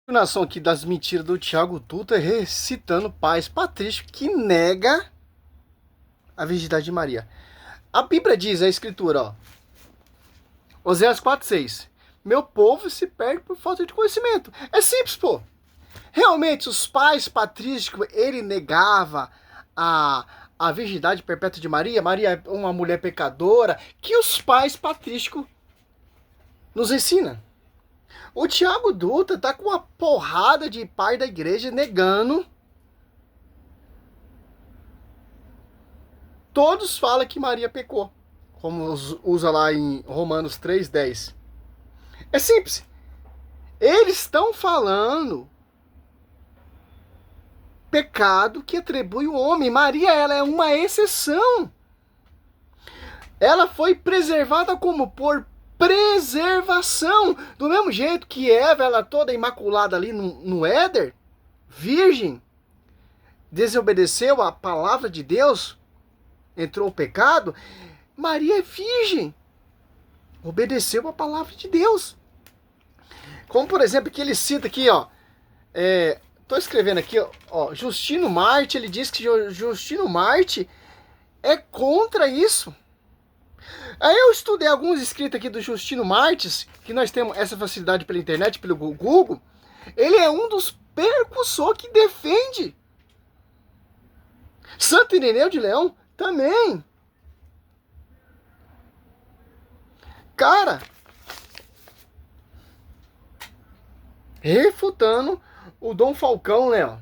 Continuação aqui das mentiras do Thiago Dutra recitando pais patrício que nega a virgindade de Maria. A Bíblia diz, a escritura, ó, Oséias 4:6, meu povo se perde por falta de conhecimento. É simples, pô. Realmente, os pais patrísticos, ele negava a virgindade perpétua de Maria. Maria é uma mulher pecadora, que os pais patrísticos nos ensinam. O Thiago Dutra tá com uma porrada de pai da igreja negando. Todos falam que Maria pecou, como usa lá em Romanos 3:10. É simples. Eles estão falando pecado que atribui o homem. Maria, ela é uma exceção. Ela foi preservada como por preservação. Do mesmo jeito que Eva, ela toda imaculada ali no Éder, virgem, desobedeceu a palavra de Deus, entrou o pecado. Maria é virgem, obedeceu a palavra de Deus. Como, por exemplo, que ele cita aqui, ó. Tô escrevendo aqui, ó. Justino Marte, ele diz que Justino Marte é contra isso. Aí eu estudei alguns escritos aqui do Justino Martes, que nós temos essa facilidade pela internet, pelo Google. Ele é um dos percussores que defende. Santo Irineu de Leão também. Cara, refutando o Dom Falcão, né? Ó.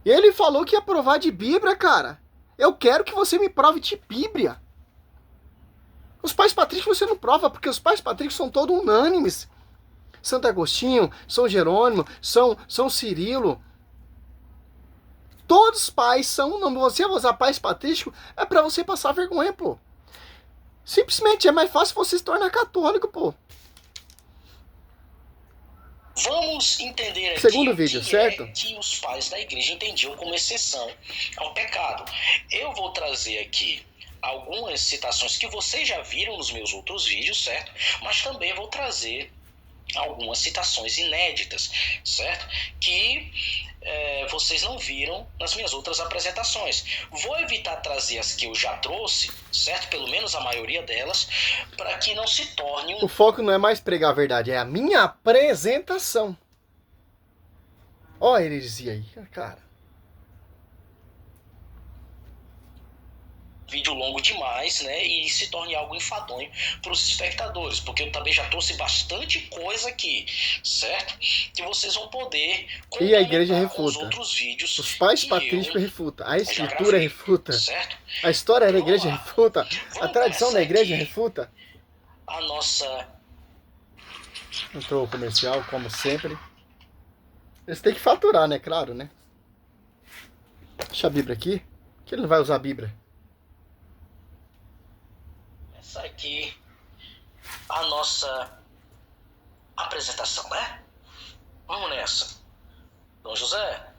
Ele falou que ia provar de Bíblia, cara. Eu quero que você me prove de Bíblia. Os pais patrícios você não prova, porque os pais patrícios são todos unânimes. Santo Agostinho, São Jerônimo, São Cirilo. Todos os pais são, não, você usar pais patrísticos é pra você passar vergonha, pô. Simplesmente é mais fácil você se tornar católico, pô. Vamos entender aqui segundo vídeo, certo? Que os pais da igreja entendiam como exceção ao pecado. Eu vou trazer aqui algumas citações que vocês já viram nos meus outros vídeos, certo? Mas também vou trazer algumas citações inéditas, certo? Que vocês não viram nas minhas outras apresentações. Vou evitar trazer as que eu já trouxe, certo? Pelo menos a maioria delas, para que não se torne O foco não é mais pregar a verdade, é a minha apresentação. Ó a heresia aí, cara. Vídeo longo demais, né, e se torne algo enfadonho para os espectadores, porque eu também já trouxe bastante coisa aqui, certo? Que vocês vão poder e a igreja refuta. Os outros vídeos. Os pais patrísticos refutam. A escritura refuta. Certo? A história da igreja refuta. A tradição da igreja refuta. A nossa... Entrou o comercial, como sempre. Eles têm que faturar, né? Claro, né? Deixa a Bíblia aqui. Que ele não vai usar a Bíblia. Essa aqui, a nossa apresentação, né? Vamos nessa. Dom José,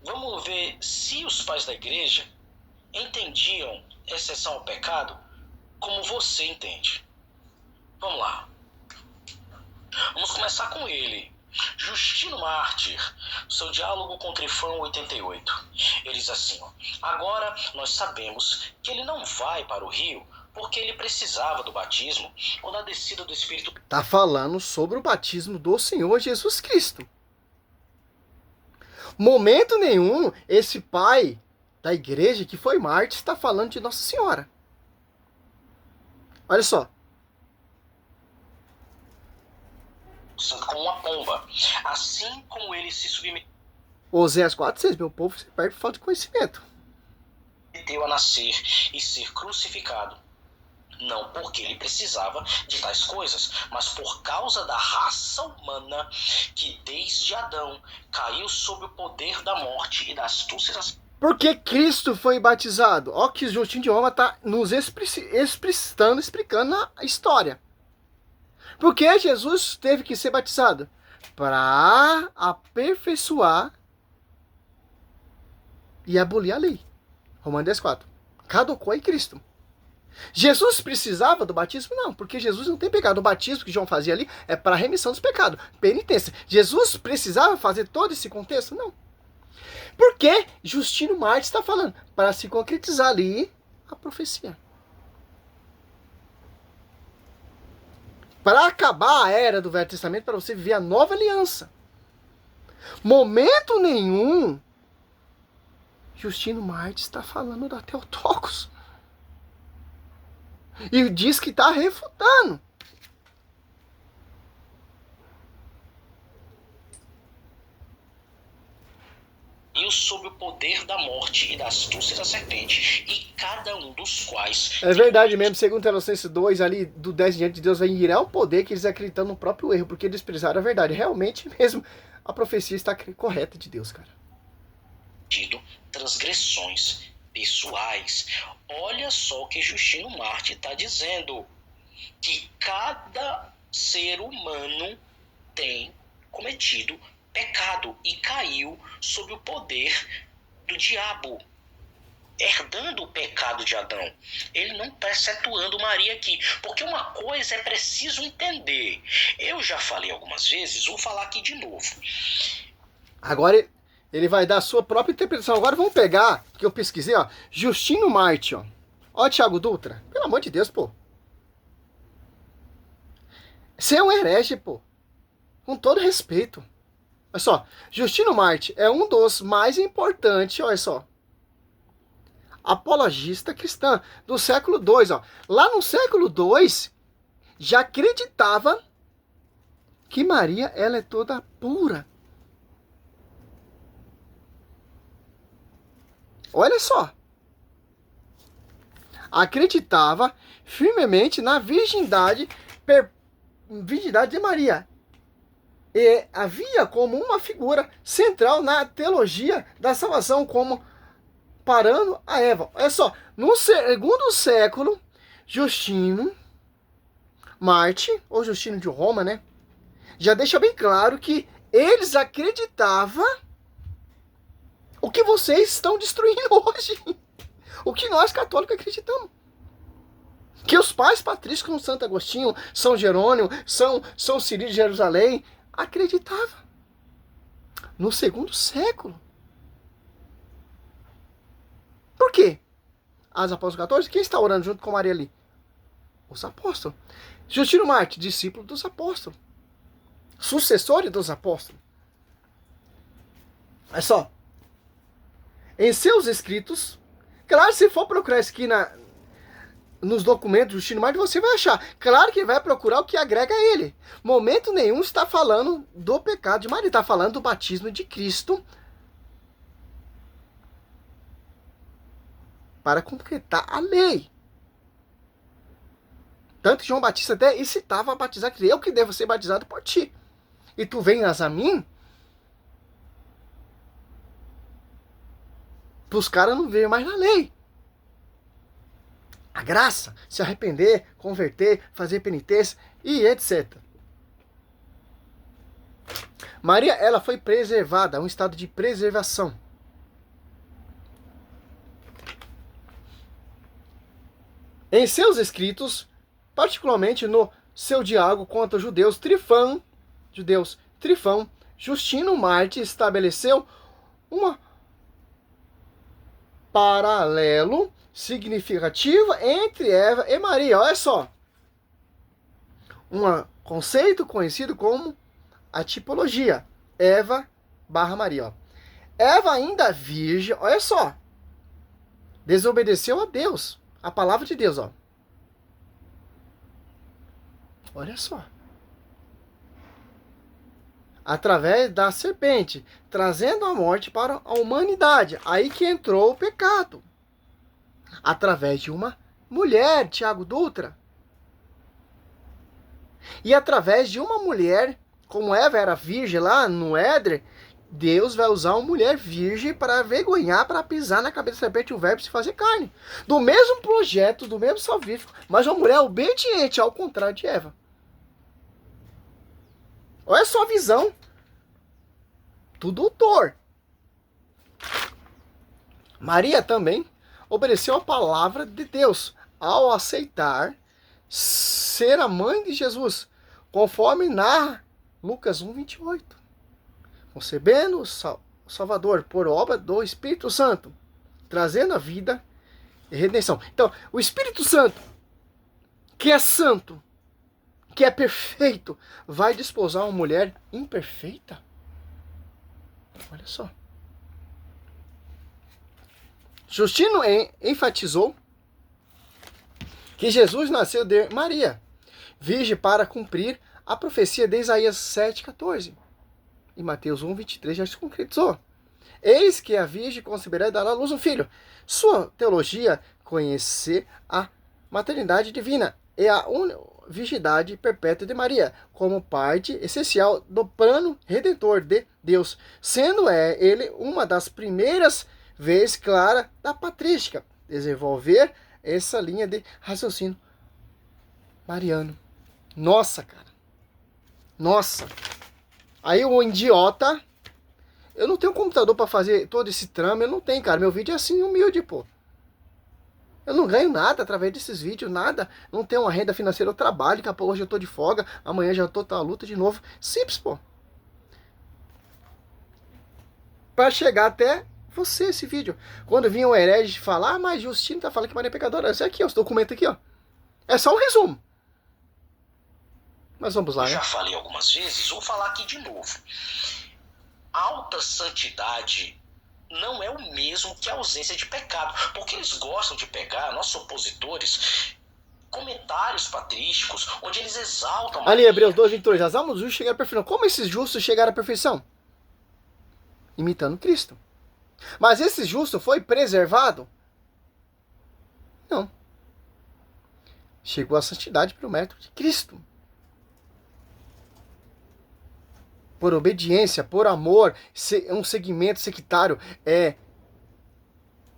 vamos ver se os pais da igreja entendiam exceção ao pecado como você entende. Vamos lá. Vamos começar com ele. Justino Mártir, seu diálogo com Trifão 88. Ele diz assim, ó, agora nós sabemos que ele não vai para o rio porque ele precisava do batismo ou da descida do Espírito. Tá falando sobre o batismo do Senhor Jesus Cristo. Momento nenhum, esse pai da igreja que foi Marte está falando de Nossa Senhora. Olha só. Como uma pomba, assim como ele se submeteu. Oséias 4:6, meu povo se perde por falta de conhecimento. Deu a nascer e ser crucificado. Não porque ele precisava de tais coisas, mas por causa da raça humana que desde Adão caiu sob o poder da morte e da astúcia das... Porque Cristo foi batizado. Ó que o Justinho de Roma está nos explicando a história. Por que Jesus teve que ser batizado? Para aperfeiçoar e abolir a lei. Romanos 10:4. Caducou em Cristo. Jesus precisava do batismo? Não, porque Jesus não tem pecado. O batismo que João fazia ali é para a remissão dos pecados, penitência. Jesus precisava fazer todo esse contexto? Não. Por que Justino Marte está falando? Para se concretizar ali a profecia. Para acabar a era do Velho Testamento, para você viver a nova aliança. Momento nenhum, Justino Marte está falando da Theotokos. E diz que está refutando. E sob o poder da morte e da astúcia da serpente, e cada um dos quais... É verdade mesmo, segundo Tessalonicenses 2, ali do 10 em diante, de Deus vai irar o poder que eles acreditam no próprio erro, porque eles desprezaram a verdade. Realmente mesmo, a profecia está correta de Deus, cara. Transgressões pessoais. Olha só o que Justino Marte está dizendo. Que cada ser humano tem cometido pecado e caiu sob o poder do diabo, herdando o pecado de Adão. Ele não está excetuando Maria aqui, porque uma coisa é preciso entender. Eu já falei algumas vezes, vou falar aqui de novo. Agora ele vai dar a sua própria interpretação. Agora vamos pegar, que eu pesquisei, ó, Justino Marte, ó. Ó, Thiago Dutra, pelo amor de Deus, pô. Você é um herege, pô. Com todo respeito. Olha só, Justino Marte é um dos mais importantes, olha só, apologista cristã do século II. Ó. Lá no século II, já acreditava que Maria ela é toda pura. Olha só. Acreditava firmemente na virgindade de Maria. E havia como uma figura central na teologia da salvação, como parando a Eva. Olha só, no segundo século, Justino Marte, ou Justino de Roma, né? Já deixa bem claro que eles acreditavam o que vocês estão destruindo hoje. O que nós católicos acreditamos. Que os pais patrícios como Santo Agostinho, São Jerônimo, São Cirilo de Jerusalém, acreditava. No segundo século. Por quê? As apóstolos 14, quem está orando junto com Maria ali? Os apóstolos. Justino Marte, discípulo dos apóstolos. Sucessor dos apóstolos. Olha só. Em seus escritos, claro, se for procurar isso aqui nos documentos do Justino Marte, você vai achar. Claro que vai procurar o que agrega a ele. Momento nenhum está falando do pecado de Maria. Está falando do batismo de Cristo. Para completar a lei. Tanto que João Batista até incitava a batizar. Eu que devo ser batizado por ti. E tu venhas a mim. Para os caras não verem mais na lei. A graça, se arrepender, converter, fazer penitência e etc. Maria, ela foi preservada, um estado de preservação. Em seus escritos, particularmente no seu diálogo contra os judeus, Trifão, Justino Marte estabeleceu um paralelo significativa entre Eva e Maria. Olha só. Um conceito conhecido como a tipologia. Eva/Maria. Ó. Eva ainda virgem, olha só. Desobedeceu a Deus. A palavra de Deus, ó. Olha só. Através da serpente, trazendo a morte para a humanidade. Aí que entrou o pecado. Através de uma mulher, Thiago Dutra. E através de uma mulher, como Eva era virgem lá no Éden, Deus vai usar uma mulher virgem para vergonhar, para pisar na cabeça da serpente, o verbo se fazer carne. Do mesmo projeto, do mesmo salvífico, mas uma mulher obediente, ao contrário de Eva. Olha só a visão do doutor. Maria também obedeceu a palavra de Deus. ao aceitar ser a mãe de Jesus, conforme narra Lucas 1:28. Concebendo o Salvador por obra do Espírito Santo, trazendo a vida e redenção. Então, o Espírito Santo, que é santo, que é perfeito, vai desposar uma mulher imperfeita? Olha só. Justino enfatizou que Jesus nasceu de Maria, virgem, para cumprir a profecia de Isaías 7,14. E Mateus 1:23 já se concretizou. Eis que a virgem conceberá e dará à luz um filho. Sua teologia, conhecer a maternidade divina e a virgindade perpétua de Maria, como parte essencial do plano redentor de Deus, sendo ele uma das primeiras vezes clara da patrística, desenvolver essa linha de raciocínio mariano. Nossa, cara. Nossa. Aí o idiota, eu não tenho computador para fazer todo esse trama, eu não tenho, cara. Meu vídeo é assim, humilde, pô. Eu não ganho nada através desses vídeos, nada. Não tenho uma renda financeira, eu trabalho, daqui a pouco hoje eu tô de folga, amanhã já tô na luta de novo. Simples, pô. Para chegar até você esse vídeo. Quando vinha o herege falar, mas Justino tá falando que Maria é pecadora. Esse aqui, ó, esse documento aqui, ó. É só um resumo. Mas vamos lá, né? Já falei algumas vezes, vou falar aqui de novo. Alta santidade não é o mesmo que a ausência de pecado, porque eles gostam de pegar, nossos opositores, comentários patrísticos, onde eles exaltam... Ali, Hebreus 2:22, as almas justas chegaram à perfeição. Como esses justos chegaram à perfeição? Imitando Cristo. Mas esse justo foi preservado? Não. Chegou à santidade pelo mérito de Cristo. Por obediência, por amor, um segmento sectário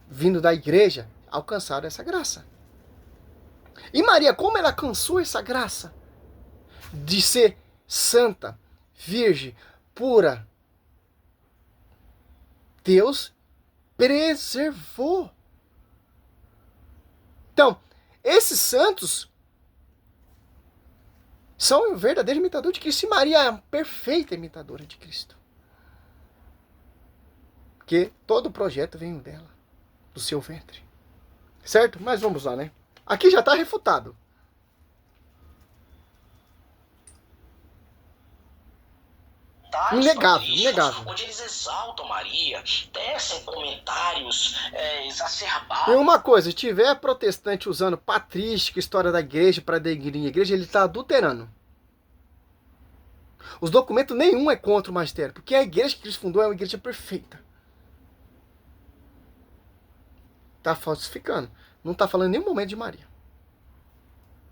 vindo da igreja, alcançaram essa graça. E Maria, como ela alcançou essa graça? De ser santa, virgem, pura. Deus preservou. Então, esses santos são um verdadeiro imitador de Cristo. E Maria é uma perfeita imitadora de Cristo. Porque todo o projeto veio dela, do seu ventre. Certo? Mas vamos lá, né? Aqui já está refutado. Inegável, inegável. Onde eles exaltam Maria, tecem comentários exacerbados. E uma coisa, se tiver protestante usando patrística, história da igreja, para denigrir a igreja, ele está adulterando. Os documentos nenhum é contra o magistério, porque a igreja que Cristo fundou é uma igreja perfeita. Está falsificando. Não está falando em nenhum momento de Maria.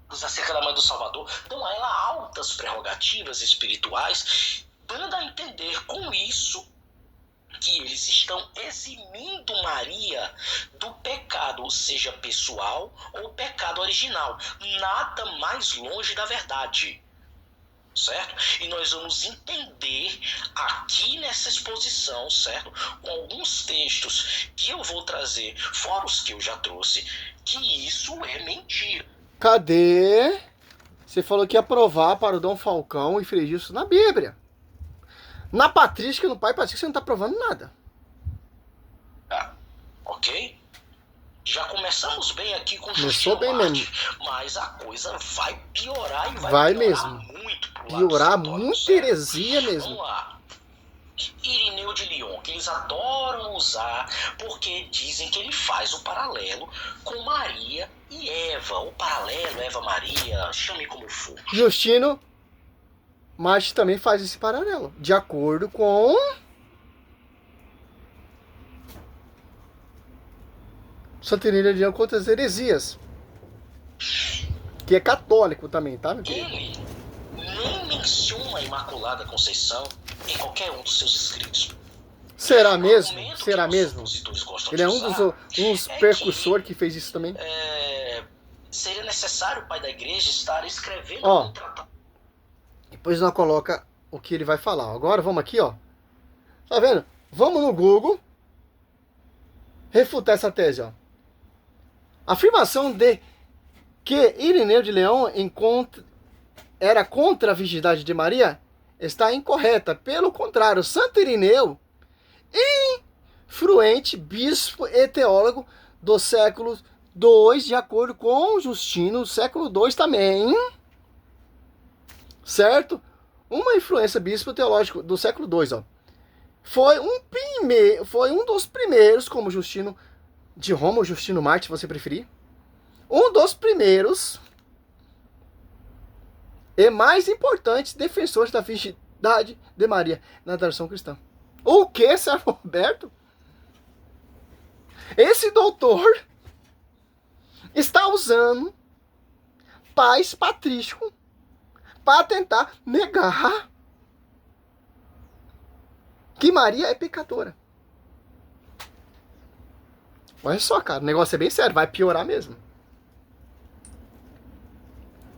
Acerca da mãe do Salvador, dão a ela altas prerrogativas espirituais, dando a entender com isso que eles estão eximindo Maria do pecado, seja pessoal ou pecado original. Nada mais longe da verdade. Certo? E nós vamos entender aqui nessa exposição, certo? Com alguns textos que eu vou trazer, fora os que eu já trouxe, que isso é mentira. Cadê? Você falou que ia provar para o Dom Falcão e Frei Gilson na Bíblia. Na patrística, no pai patrística, você não está provando nada. Ok? Já começamos bem aqui com Começou bem mesmo. Mas a coisa vai piorar e vai piorar mesmo. Muito pro piorar lado muito heresia mesmo. Vamos lá. Irineu de Lyon, que eles adoram usar, porque dizem que ele faz o paralelo com Maria e Eva. O paralelo, Eva-Maria, chame como for. Justino, mas também faz esse paralelo, de acordo com Santinilha de Leão contra as heresias, que é católico também, tá, meu querido? Ele nem menciona a Imaculada Conceição em qualquer um dos seus escritos. Será mesmo? Será mesmo? Ele é um dos é precursores que fez isso também. Seria necessário o pai da igreja estar escrevendo Ó, um tratado. Depois nós coloca o que ele vai falar. Agora vamos aqui, ó. Tá vendo? Vamos no Google refutar essa tese, ó. Afirmação de que Irineu de Leão era contra a virgindade de Maria está incorreta. Pelo contrário, Santo Irineu, influente bispo e teólogo do século II, de acordo com Justino, século II também, certo? Uma influência bispo teológico do século II, ó. Foi um dos primeiros, como Justino de Roma, ou Justino Marte, se você preferir, um dos primeiros e mais importantes defensores da virgindade de Maria na tradição cristã. O que, Sérgio Roberto? Esse doutor está usando pais patrísticos para tentar negar que Maria é pecadora. Olha só, cara, o negócio é bem sério, vai piorar mesmo.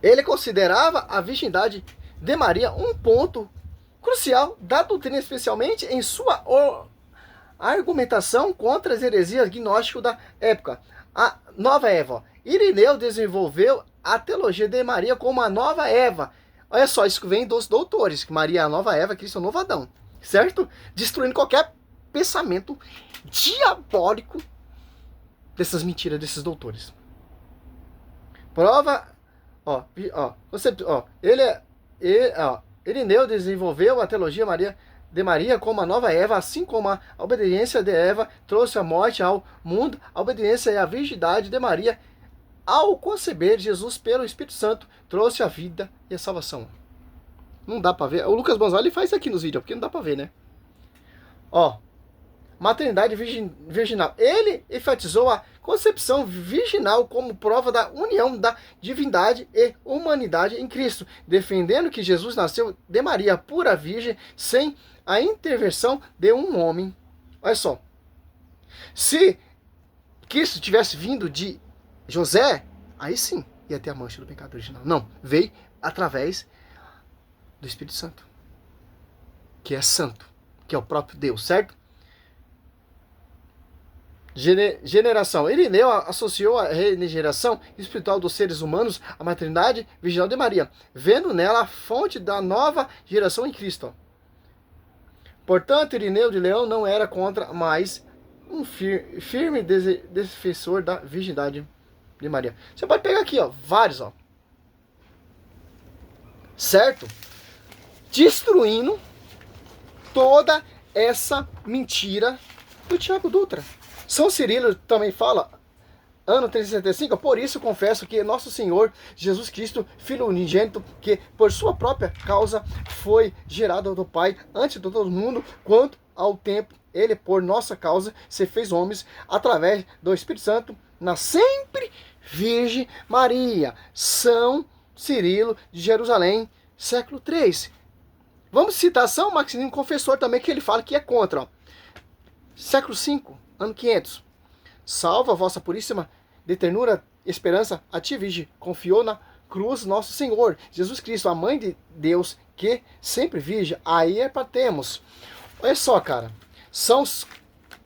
Ele considerava a virgindade de Maria um ponto crucial da doutrina, especialmente em sua argumentação contra as heresias gnósticas da época. A nova Eva. Irineu desenvolveu a teologia de Maria como a nova Eva. Olha só, isso vem dos doutores, que Maria é a nova Eva, Cristo é o novo Adão, certo? Destruindo qualquer pensamento diabólico dessas mentiras desses doutores. Prova, Irineu desenvolveu a teologia de Maria como a nova Eva, assim como a obediência de Eva trouxe a morte ao mundo, a obediência e a virgindade de Maria, ao conceber Jesus pelo Espírito Santo, trouxe a vida e a salvação. Não dá pra ver. O Lucas Bonzoli faz isso aqui nos vídeos, porque não dá pra ver, né? Ó, maternidade virginal. Ele enfatizou a concepção virginal como prova da união da divindade e humanidade em Cristo, defendendo que Jesus nasceu de Maria, pura virgem, sem a intervenção de um homem. Olha só. Se Cristo tivesse vindo de José, aí sim ia ter a mancha do pecado original. Não, veio através do Espírito Santo, que é santo, que é o próprio Deus, certo? Generação. Irineu associou a regeneração espiritual dos seres humanos à maternidade virginal de Maria, vendo nela a fonte da nova geração em Cristo. Portanto, Irineu de Leão não era contra, mas um firme defensor da virgindade de Maria. Você pode pegar aqui, ó, vários, ó, certo? Destruindo toda essa mentira do Tiago Dutra. São Cirilo também fala, ano 365, por isso confesso que nosso Senhor Jesus Cristo, Filho unigênito, que por sua própria causa foi gerado do Pai antes de todo mundo, quanto ao tempo, ele por nossa causa se fez homens através do Espírito Santo, na sempre Virgem Maria. São Cirilo de Jerusalém, século 3. Vamos citar São Maximino Confessor também, que ele fala que é contra, ó. Século 5, ano 500. Salva a vossa puríssima de ternura, esperança, a ti, Virgem, confiou na cruz nosso Senhor, Jesus Cristo, a mãe de Deus, que sempre virgem, aí é para termos. Olha só, cara. São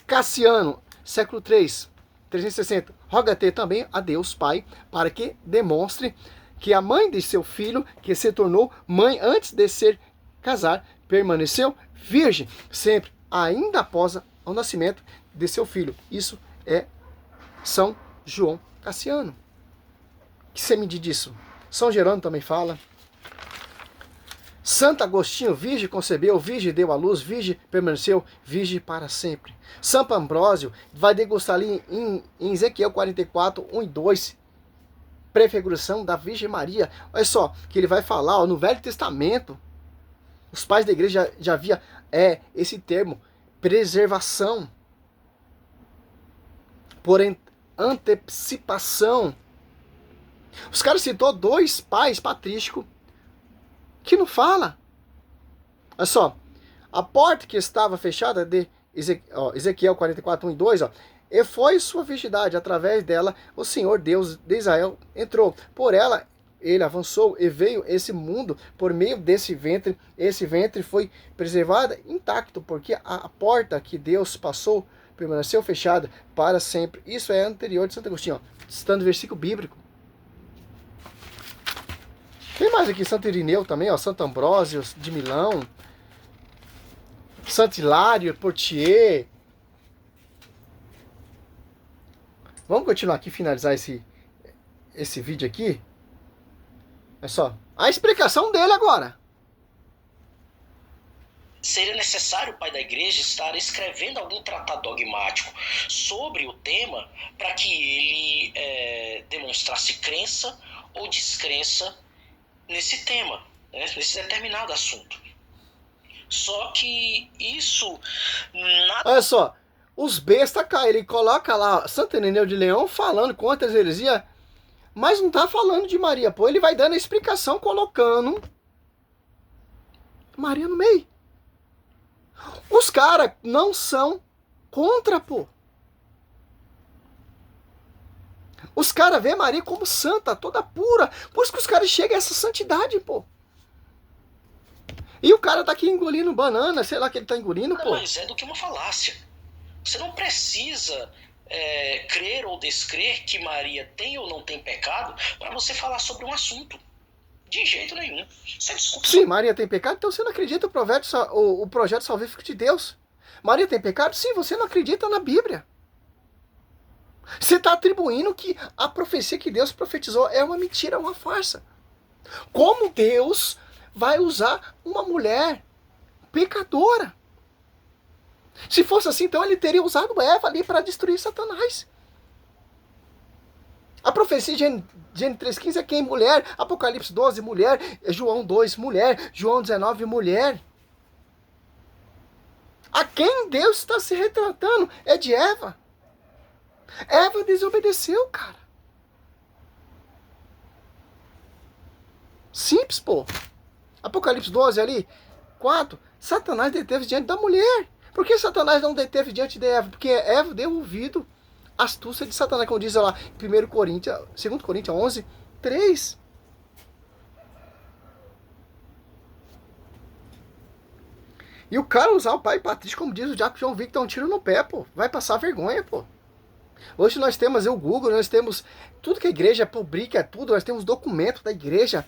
Cassiano, século 3, 360. Roga-te também a Deus, Pai, para que demonstre que a mãe de seu filho, que se tornou mãe antes de ser casar, permaneceu virgem, sempre, ainda após o nascimento de seu filho. Isso é São João Cassiano. O que você me diz disso? São Jerônimo também fala. Santo Agostinho, virgem concebeu, virgem deu à luz, virgem permaneceu, virgem para sempre. Santo Ambrósio vai degustar ali em Ezequiel 44, 1 e 2, prefiguração da Virgem Maria. Olha só, que ele vai falar, ó, no Velho Testamento, os pais da igreja já havia esse termo, preservação, por antecipação. Os caras citou 2 pais patrísticos que não fala. Olha só, a porta que estava fechada de Ezequiel 44, 1 e 2, ó, e foi sua virgindade, através dela o Senhor Deus de Israel entrou. Por ela ele avançou e veio esse mundo por meio desse ventre. Esse ventre foi preservado intacto, porque a porta que Deus passou permaneceu fechada para sempre. Isso é anterior de Santo Agostinho, ó, citando versículo bíblico. Tem mais aqui, Santo Irineu também, ó, Santo Ambrósio de Milão, Santo Hilário, Portier. Vamos continuar aqui, finalizar esse vídeo aqui. É só a explicação dele agora. Seria necessário o pai da igreja estar escrevendo algum tratado dogmático sobre o tema para que ele demonstrasse crença ou descrença nesse tema, né, nesse determinado assunto. Só que isso... Olha só, os bestas caem, ele coloca lá Santo Irineu de Leão falando contra as heresias, mas não tá falando de Maria, pô. Ele vai dando a explicação colocando Maria no meio. Os caras não são contra, pô. Os caras vê Maria como santa, toda pura. Por isso que os caras chegam a essa santidade, pô. E o cara tá aqui engolindo banana, sei lá que ele tá engolindo, pô. Mas é do que uma falácia. Você não precisa crer ou descrer que Maria tem ou não tem pecado para você falar sobre um assunto. De jeito nenhum. Sim, Maria tem pecado, então você não acredita o projeto salvífico de Deus. Maria tem pecado? Sim, você não acredita na Bíblia. Você está atribuindo que a profecia que Deus profetizou é uma mentira, uma farsa. Como Deus vai usar uma mulher pecadora? Se fosse assim, então ele teria usado Eva ali para destruir Satanás. A profecia de Gênesis 3,15 é quem? Mulher. Apocalipse 12, mulher. João 2, mulher. João 19, mulher. A quem Deus está se retratando é de Eva. Eva desobedeceu, cara. Simples, pô. Apocalipse 12 ali, 4. Satanás deteve diante da mulher. Por que Satanás não deteve diante de Eva? Porque Eva deu ouvido à astúcia de Satanás, como diz lá em 2 Coríntios 11, 3. E o cara usar o pai Patrício, como diz o Diácono João Victor, um tiro no pé, pô. Vai passar vergonha, pô. Hoje nós temos o Google, nós temos tudo que a igreja publica, tudo, nós temos documentos da igreja.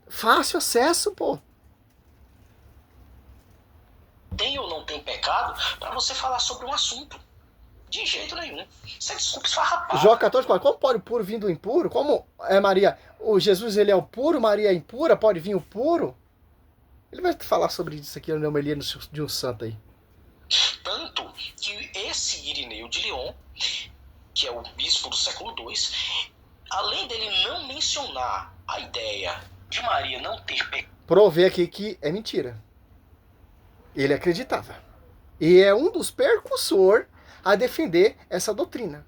Fácil acesso, pô. Tem ou não tem pecado para você falar sobre um assunto. De jeito nenhum. Isso é desculpa esfarrapada. Jó 14, como pode o puro vir do impuro? Como é Maria? O Jesus ele é o puro, Maria é impura, pode vir o puro? Ele vai falar sobre isso aqui na homilia de um santo aí. Tanto que esse Irineu de Lyon, que é o bispo do século II, além dele não mencionar a ideia de Maria não ter pecado... Provei aqui que é mentira. Ele acreditava. E é um dos percussores a defender essa doutrina.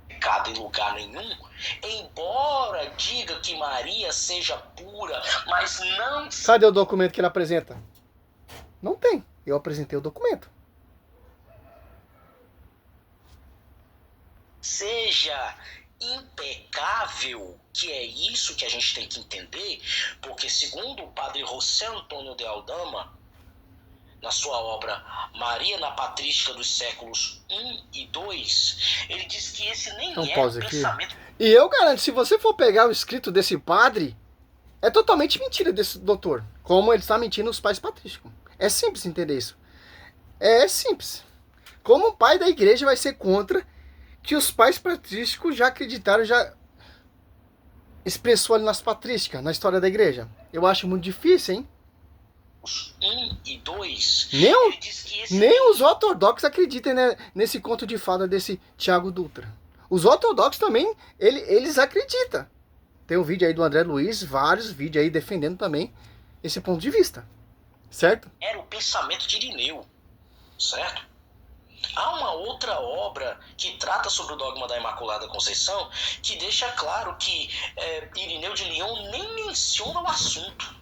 Pecado em lugar nenhum, embora diga que Maria seja pura, mas não... Cadê o documento que ele apresenta? Não tem. Eu apresentei o documento. Seja impecável, que é isso que a gente tem que entender, porque segundo o padre José Antônio de Aldama, na sua obra Maria na Patrística dos séculos I e II, ele diz que esse nem então, é o pensamento... E eu garanto, se você for pegar o escrito desse padre, é totalmente mentira desse doutor. Como ele está mentindo os pais patrísticos. É simples entender isso. É simples. Como o pai da igreja vai ser contra que os pais patrísticos já acreditaram, já expressou ali nas patrísticas, na história da igreja? Eu acho muito difícil, hein? 1 e 2, nem os ortodoxos acreditam, né, nesse conto de fada desse Tiago Dutra. Os ortodoxos também, eles acreditam. Tem um vídeo aí do André Luiz, vários vídeos aí defendendo também esse ponto de vista. Certo? Era o pensamento de Irineu, certo? Há uma outra obra que trata sobre o dogma da Imaculada Conceição que deixa claro que Irineu de Lyon nem menciona o assunto,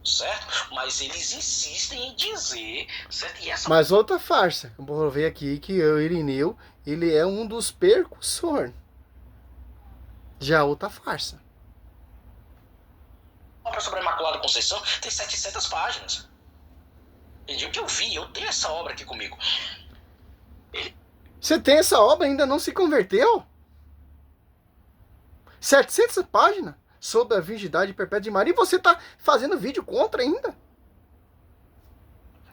certo? Mas eles insistem em dizer, certo? E essa... Mas outra farsa, eu vou ver aqui que o Irineu, ele é um dos percussores. Já outra farsa. A obra sobre a Imaculada Conceição tem 700 páginas. Entendi o que eu vi, eu tenho essa obra aqui comigo. Você tem essa obra e ainda não se converteu? 700 páginas? sobre a virgindade perpétua de Maria, e você está fazendo vídeo contra ainda?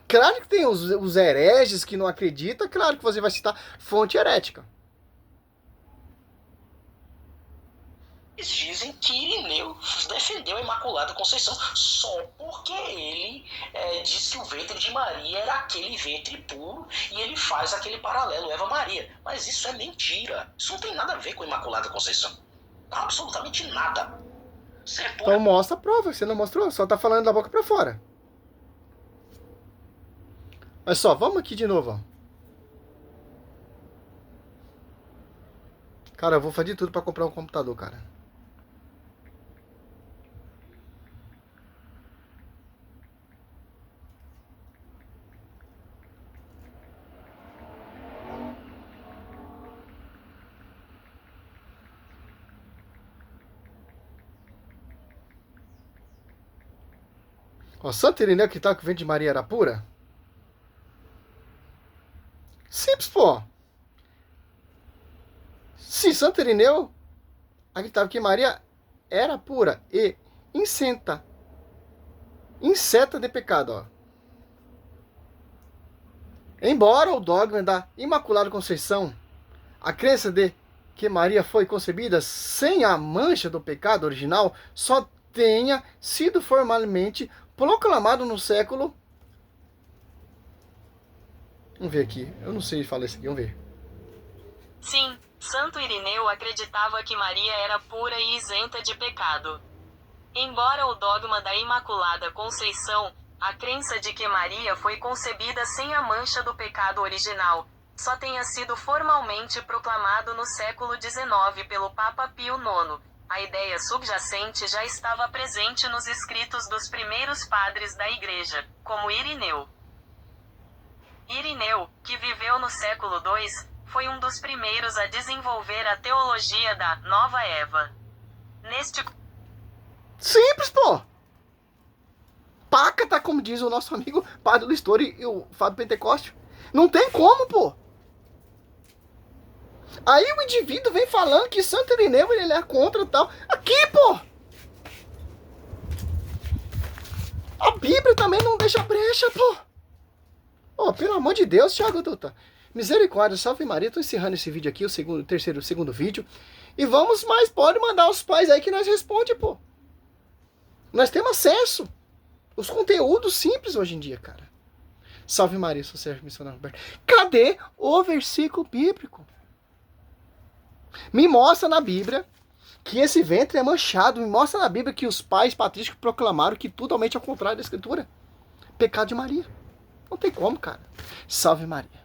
Claro que tem os hereges que não acreditam, claro que você vai citar fonte herética. Eles dizem que Irineu defendeu a Imaculada Conceição só porque ele diz que o ventre de Maria era aquele ventre puro e ele faz aquele paralelo Eva-Maria. Mas isso é mentira. Isso não tem nada a ver com a Imaculada Conceição. Absolutamente nada. Isso é pura... Então mostra a prova, você não mostrou, só tá falando da boca pra fora. Olha só, vamos aqui de novo, ó. Cara, eu vou fazer de tudo pra comprar um computador, cara. Ó, Santo Irineu que tal que o ventre de Maria era pura? Simples, pô. Se Santo Irineu acreditava que Maria era pura e isenta de pecado, ó. Embora o dogma da Imaculada Conceição, a crença de que Maria foi concebida sem a mancha do pecado original, só tenha sido formalmente proclamado no século... Vamos ver aqui, eu não sei falar isso aqui, vamos ver. Sim, Santo Irineu acreditava que Maria era pura e isenta de pecado. Embora o dogma da Imaculada Conceição, a crença de que Maria foi concebida sem a mancha do pecado original, só tenha sido formalmente proclamado no século XIX pelo Papa Pio IX, a ideia subjacente já estava presente nos escritos dos primeiros padres da Igreja, como Irineu. Irineu, que viveu no século II, foi um dos primeiros a desenvolver a teologia da Nova Eva. Neste... Simples, pô! Pácata, como diz o nosso amigo Padre Luiz Tori e o Fábio Pentecoste. Não tem como, pô! Aí o indivíduo vem falando que Santo Irineu ele é contra e tal. Aqui, pô! A Bíblia também não deixa brecha, pô! Oh, pelo amor de Deus, Thiago Duta. Misericórdia, salve Maria. Tô encerrando esse vídeo aqui, o segundo vídeo. E vamos mais, pode mandar os pais aí que nós responde, pô. Nós temos acesso. Os conteúdos simples hoje em dia, cara. Salve Maria, sou Sérgio Missionário Roberto. Cadê o versículo bíblico? Me mostra na Bíblia que esse ventre é manchado. Me mostra na Bíblia que os pais patrísticos proclamaram que totalmente ao contrário da Escritura. Pecado de Maria. Não tem como, cara. Salve Maria.